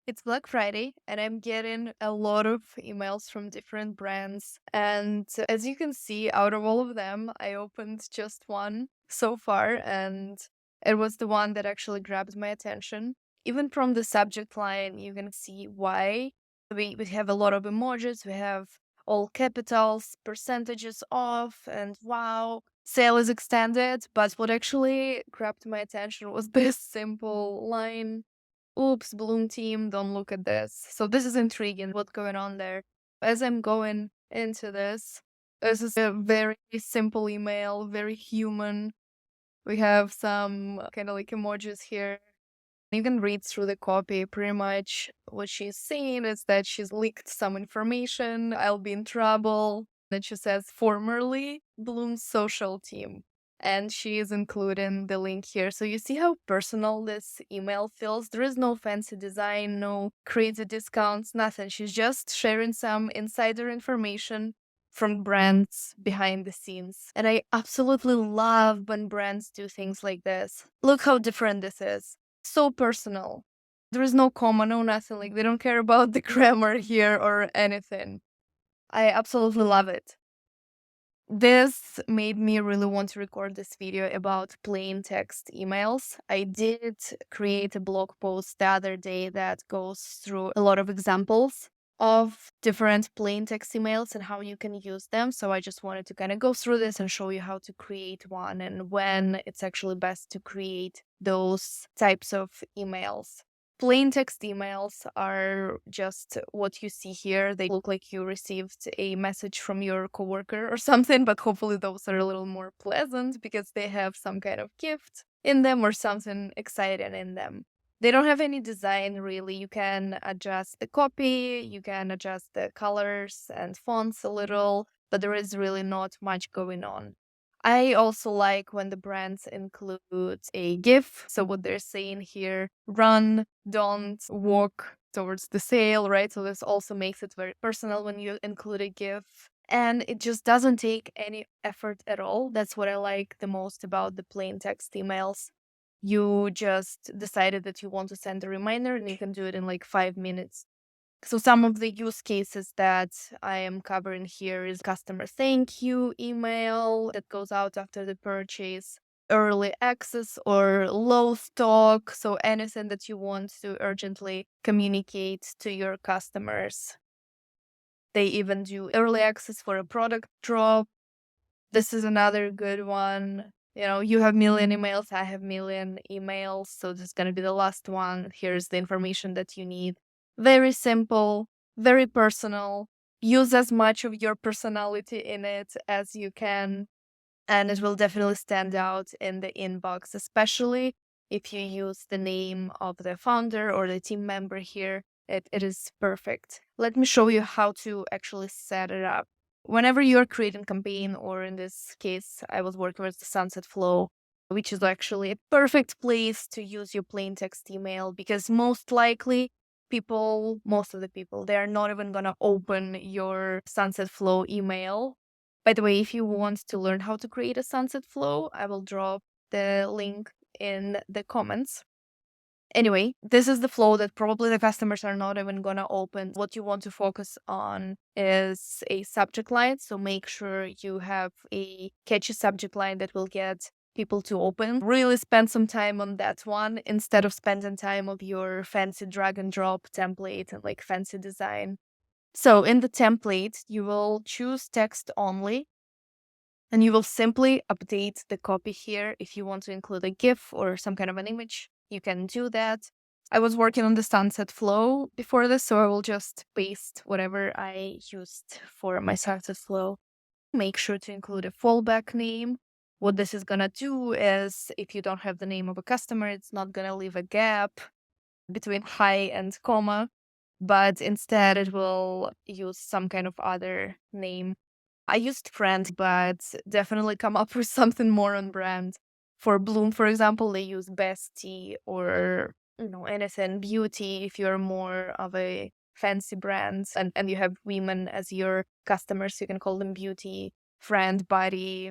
It's Black Friday, and I'm getting a lot of emails from different brands. And as you can see, out of all of them, I opened just one so far, and it was the one that actually grabbed my attention. Even from the subject line, you can see why. We have a lot of emojis, we have all capitals, percentages off, and wow, sale is extended. But what actually grabbed my attention was this simple line. Oops, Bloom team, don't look at this. So this is intriguing, what's going on there. As I'm going into this is a very simple email, very human. We have some kind of like emojis here. You can read through the copy. Pretty much what she's saying is that she's leaked some information. I'll be in trouble. Then she says, formerly Bloom's social team. And she is including the link here. So you see how personal this email feels. There is no fancy design, no crazy discounts, nothing. She's just sharing some insider information from brands behind the scenes. And I absolutely love when brands do things like this. Look how different this is. So personal. There is no comma, no nothing. Like, they don't care about the grammar here or anything. I absolutely love it. This made me really want to record this video about plain text emails. I did create a blog post the other day that goes through a lot of examples of different plain text emails and how you can use them. So I just wanted to kind of go through this and show you how to create one and when it's actually best to create those types of emails. Plain text emails are just what you see here. They look like you received a message from your coworker or something, but hopefully those are a little more pleasant because they have some kind of gift in them or something exciting in them. They don't have any design really. You can adjust the copy, you can adjust the colors and fonts a little, but there is really not much going on. I also like when the brands include a GIF. So what they're saying here, run, don't walk towards the sale, right? So this also makes it very personal when you include a GIF. And it just doesn't take any effort at all. That's what I like the most about the plain text emails. You just decided that you want to send a reminder and you can do it in like 5 minutes. So some of the use cases that I am covering here is customer thank you email that goes out after the purchase, early access or low stock. So anything that you want to urgently communicate to your customers. They even do early access for a product drop. This is another good one. You know, you have million emails, I have million emails. So this is going to be the last one. Here's the information that you need. Very simple, very personal. Use as much of your personality in it as you can. And it will definitely stand out in the inbox, especially if you use the name of the founder or the team member here. It is perfect. Let me show you how to actually set it up. Whenever you're creating campaign, or in this case, I was working with the Sunset Flow, which is actually a perfect place to use your plain text email because most likely most of the people, they're not even going to open your Sunset Flow email. By the way, if you want to learn how to create a Sunset Flow, I will drop the link in the comments. Anyway, this is the flow that probably the customers are not even going to open. What you want to focus on is a subject line. So make sure you have a catchy subject line that will get people to open. Really spend some time on that one instead of spending time of your fancy drag and drop template and like fancy design. So in the template, you will choose text only. And you will simply update the copy here. If you want to include a GIF or some kind of an image, you can do that. I was working on the Sunset Flow before this, so I will just paste whatever I used for my Sunset Flow. Make sure to include a fallback name. What this is going to do is, if you don't have the name of a customer, it's not going to leave a gap between hi and comma, but instead it will use some kind of other name. I used friend, but definitely come up with something more on brand. For Bloom, for example, they use bestie or anything beauty if you're more of a fancy brand and you have women as your customers, you can call them beauty, friend, buddy,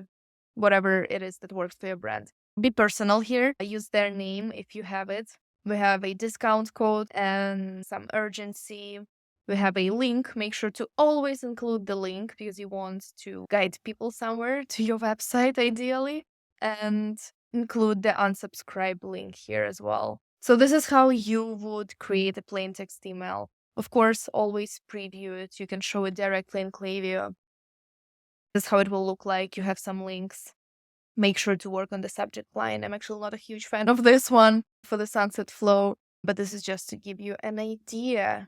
whatever it is that works for your brand. Be personal here. Use their name if you have it. We have a discount code and some urgency. We have a link. Make sure to always include the link because you want to guide people somewhere to your website, ideally. And include the unsubscribe link here as well. So this is how you would create a plain text email. Of course, always preview it. You can show it directly in Klaviyo. This is how it will look like. You have some links. Make sure to work on the subject line. I'm actually not a huge fan of this one for the sunset flow, but this is just to give you an idea.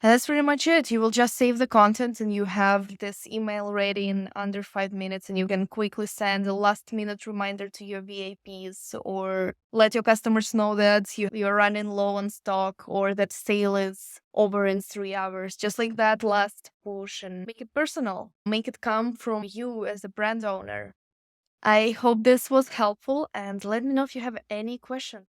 And that's pretty much it. You will just save the content and you have this email ready in under 5 minutes, and you can quickly send a last minute reminder to your VIPs or let your customers know that you're running low on stock or that sale is over in 3 hours. Just like that last push, and make it personal. Make it come from you as a brand owner. I hope this was helpful, and let me know if you have any questions.